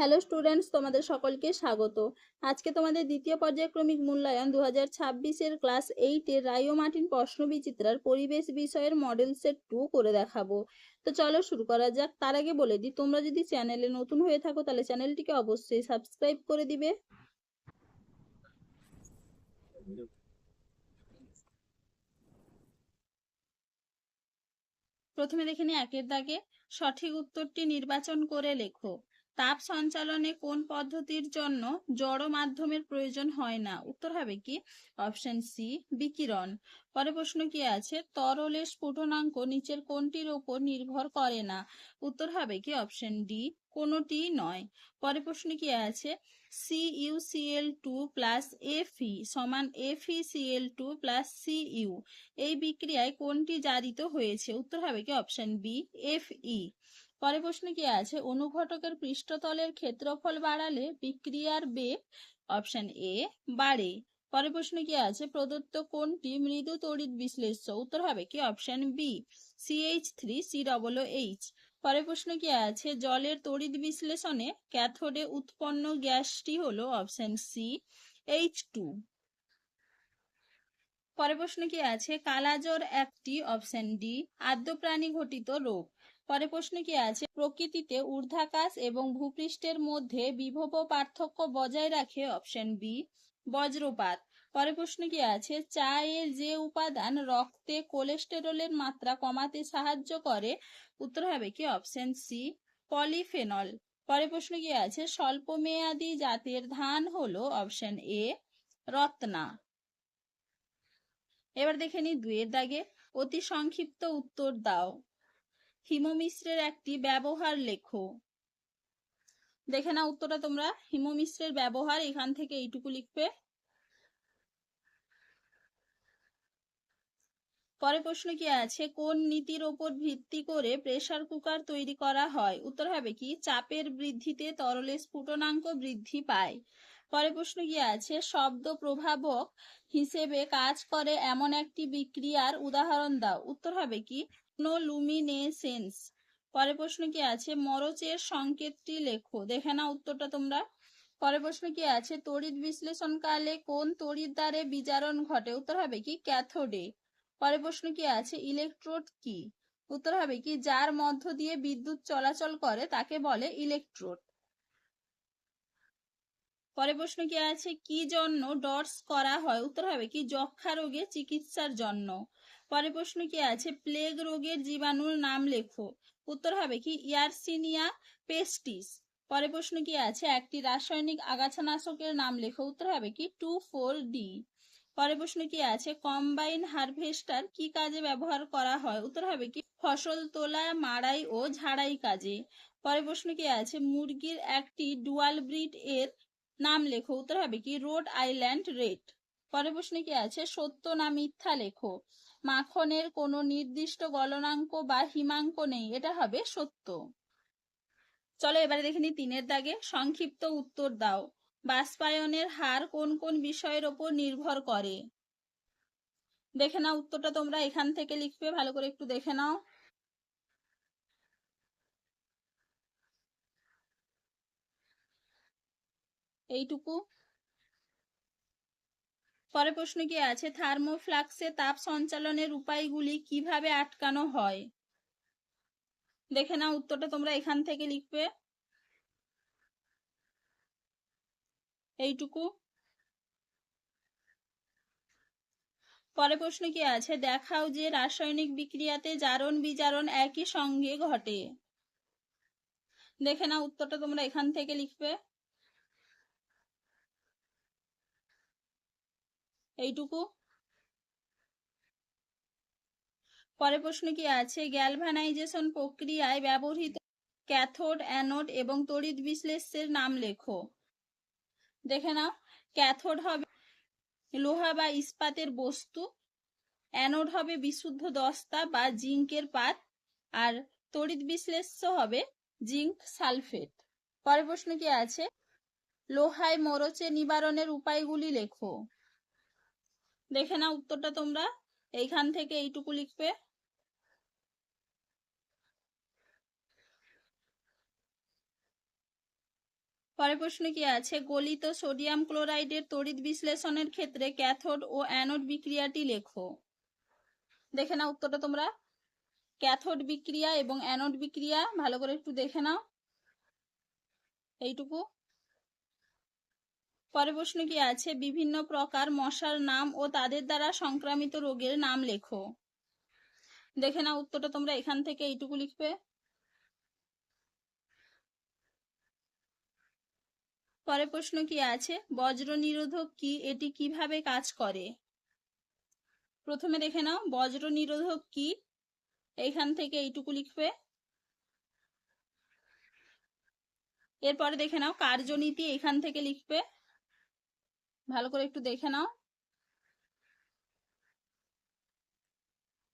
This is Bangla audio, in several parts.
হ্যালো স্টুডেন্টস, তোমাদের সকলকে স্বাগত। আজকে তোমাদের দ্বিতীয় পর্যায়ক্রমিক মূল্যায়ন 2026-এর ক্লাস 8-এর রায় ও মার্টিন প্রশ্নবিচিত্রার পরিবেশ বিষয়ের মডেল সেট 2 করে দেখাবো। তো চলো শুরু করা যাক। তার আগে বলে দিই, তোমরা যদি চ্যানেলে নতুন হয়ে থাকো তাহলে চ্যানেলটিকে অবশ্যই সাবস্ক্রাইব করে দিবে। প্রথমে দেখে নিই একের দাগে। সঠিক উত্তরটি নির্বাচন করে লেখো। তাপ সঞ্চালনে কোন পদ্ধতির জন্য জড় মাধ্যমের প্রয়োজন হয় না? উত্তর হবে কি অপশন সি, বিকিরণ। পরে প্রশ্ন কি আছে? তরলের স্ফুটনাঙ্ক নিচের কোনটির উপর নির্ভর করে না? উত্তর হবে কি অপশন ডি, কোনোটি নয়। পরে প্রশ্ন কি আছে? CuCl2 প্লাস Fe সমান FeCl2 প্লাস Cu, এই বিক্রিয়ায় কোনটি জারিত হয়েছে? উত্তর হবে কি অপশন বি, Fe। পরে প্রশ্ন কি আছে? অনুঘটকের পৃষ্ঠতলের ক্ষেত্রফল বাড়ালে বিক্রিয়ার বেগ অপশন এ বাড়ে। পরে প্রশ্ন কি আছে? প্রদত্ত কোনটি মৃদু তড়িৎ বিশ্লেষ্য? উত্তর হবে কি অপশন বি, CH3COOH। পরে প্রশ্ন কি আছে? জলের তড়িৎ বিশ্লেষণে ক্যাথোডে উৎপন্ন গ্যাসটি হলো অপশন সি, H2। পরে প্রশ্ন কি আছে? কালাজ্বর একটি অপশন ডি আদ্য প্রাণী ঘটিত রোগ। পরে প্রশ্ন কি আছে? প্রকৃতিতে ঊর্ধ্বাকাশ এবং ভূপৃষ্ঠের মধ্যে বিভব পার্থক্য বজায় রাখে অপশন বি, বজ্রপাত। পরে প্রশ্ন কি আছে? চা এর যে উপাদান রক্তে কোলেস্টেরলের মাত্রা কমাতে সাহায্য করে? উত্তর হবে কি অপশন সি, পলিফেনল। পরে প্রশ্ন কি আছে? স্বল্পমেয়াদী জাতের ধান হলো অপশন এ, রত্না। এবার দেখে নি দুয়ের দাগে। অতি সংক্ষিপ্ত উত্তর দাও। হিমমিশ্রের একটি ব্যবহার লেখো। দেখে না উত্তরটা তোমরা। হিমমিশ্রের ব্যবহার এখান থেকে এইটুকু লিখবে। পরে প্রশ্ন কি আছে? কোন নীতির ওপর ভিত্তি করে প্রেসার কুকার তৈরি করা হয়? উত্তর হবে কি চাপের বৃদ্ধিতে তরলের স্ফুটনাঙ্ক বৃদ্ধি পায়। পরে প্রশ্ন কি আছে? শব্দ প্রভাবক হিসেবে কাজ করে এমন একটি বিক্রিয়ার উদাহরণ দাও। উত্তর হবে কি লুমিনেসেন্স। পরে প্রশ্ন কি আছে? মরচের সংকেতটি লেখো। দেখে না উত্তরটা তোমরা। পরে প্রশ্ন কি আছে? তড়িৎ বিশ্লেষণকালে কোন তড়িৎ দ্বারে বিজারণ ঘটে? উত্তর হবে কি ক্যাথোডে। পরে প্রশ্ন কি আছে? ইলেকট্রোড কি? উত্তর হবে কি যার মধ্য দিয়ে বিদ্যুৎ চলাচল করে তাকে বলে ইলেকট্রোড। পরে প্রশ্ন কি আছে? কি জন্য ডটস করা হয়? উত্তর হবে কি যক্ষা রোগে চিকিৎসার জন্য। পরে প্রশ্ন কি আছে? প্লেগ রোগের জীবাণুর নাম লেখো। উত্তর হবে কি ইয়ারসিনিয়া পেস্টিস। পরে প্রশ্ন কি আছে? একটি রাসায়নিক আগাছানাশকের নাম লেখো। উত্তর হবে কি 2,4-D। পরে প্রশ্ন কি আছে? কম্বাইন হারভেস্টার কি কাজে ব্যবহার করা হয়? উত্তর হবে কি ফসল তোলা, মাড়াই ও ঝাড়াই কাজে। পরে প্রশ্ন কি আছে? মুরগির একটি ডুয়াল ব্রিড এর নাম লেখো। উত্তর হবে কি রোড আইল্যান্ড রেড। পরে প্রশ্ন কি আছে? সত্য না মিথ্যা লেখো। মাখনের কোনো নির্দিষ্ট গলনাঙ্ক বা হিমাঙ্ক নেই, এটা হবে সত্য। চলো এবারে দেখে নি তিনের দাগে। সংক্ষিপ্ত উত্তর দাও। বাষ্পায়নের হার কোন কোন বিষয়ের ওপর নির্ভর করে? দেখে নাও উত্তরটা তোমরা এখান থেকে লিখবে। ভালো করে একটু দেখে নাও। এইটুকু। পরে প্রশ্ন কি আছে? থার্মোফ্লাক্সে তাপ সঞ্চালনের উপায়গুলি কিভাবে আটকানো হয়? দেখে নাও উত্তরটা তোমরা এখান থেকে লিখবে। এইটুকু। পরে প্রশ্ন কি আছে? দেখাও যে রাসায়নিক বিক্রিয়াতে জারণ বিজারণ একই সঙ্গে ঘটে। দেখে নাও উত্তরটা তোমরা এখান থেকে লিখবে। এইটুকু। পরে প্রশ্ন কি আছে? গ্যালভানাইজেশন প্রক্রিয়ায় ব্যবহৃত ক্যাথোড, অ্যানোড এবং তড়িৎ বিশ্লেষ্যের নাম লেখো। দেখে নাও। ক্যাথোড হবে লোহা বা ইস্পাতের বস্তু, অ্যানোড হবে বিশুদ্ধ দস্তা বা জিঙ্কের পাত, আর তড়িৎ বিশ্লেষ্য হবে জিঙ্ক সালফেট। পরের প্রশ্ন কি আছে? লোহায় মরচে নিবারণের উপায়গুলি লেখো। দেখে নাও উত্তরটা তোমরা এইখান থেকে এইটুকু লিখবে। পরের প্রশ্ন কি আছে, গলিত সোডিয়াম ক্লোরাইডের তড়িৎ বিশ্লেষণের ক্ষেত্রে ক্যাথোড ও অ্যানোড বিক্রিয়াটি লেখো। দেখে নাও উত্তরটা তোমরা। ক্যাথোড বিক্রিয়া এবং অ্যানোড বিক্রিয়া ভালো করে একটু দেখে নাও এইটুকু। পরের প্রশ্ন কি আছে, বিভিন্ন প্রকার মশার নাম ও তাদের দ্বারা সংক্রামিত রোগের নাম লেখো। দেখে নাও উত্তরটা তোমরা এখান থেকে এইটুকু লিখবে। পরের প্রশ্ন কি আছে, বজ্র নিরোধক কি, এটি কিভাবে কাজ করে। প্রথমে দেখে নাও বজ্র নিরোধক কি, এইখান থেকে এইটুকু লিখবে। এরপরে দেখে নাও কার্যনীতি, এখান থেকে লিখবে। ভালো করে একটু দেখে নাও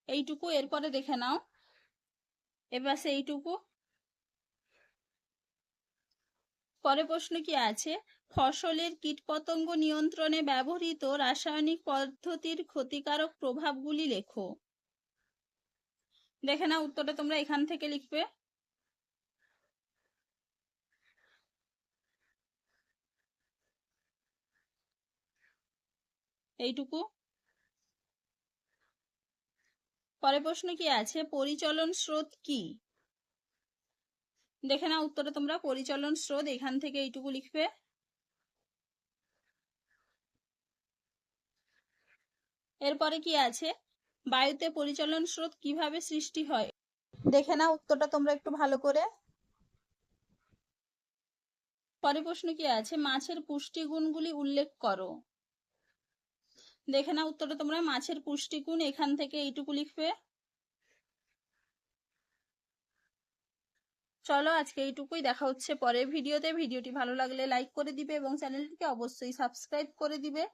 এইটুকু। এরপরে দেখে নাও এবার এইটুকু। পরে প্রশ্ন কি আছে, ফসলের কীটপতঙ্গ নিয়ন্ত্রণে ব্যবহৃত রাসায়নিক পদ্ধতির ক্ষতিকারক প্রভাবগুলি লেখো। দেখে নাও উত্তরটা তোমরা এখান থেকে লিখবে। এইটুকু। পরে প্রশ্ন কি আছে, পরিচলন স্রোত কি। দেখে নাও উত্তরটা তোমরা পরিচলন স্রোত, এখান থেকে এইটুকু লিখবে। এরপরে কি আছে, বায়ুতে পরিচলন স্রোত কিভাবে সৃষ্টি হয়। দেখে নাও উত্তরটা তোমরা একটু ভালো করে। পরে প্রশ্ন কি আছে, মাছের পুষ্টিগুণগুলি উল্লেখ করো। দেখে নাও উত্তরটা তোমরা মাছের পুষ্টিগুণ, এখান থেকে এইটুকু লিখবে। চলো আজকে এইটুকুই, দেখা হচ্ছে পরের ভিডিওতে। ভিডিওটি ভালো লাগলে লাইক করে দিবে এবং চ্যানেলটিকে অবশ্যই সাবস্ক্রাইব করে দিবে।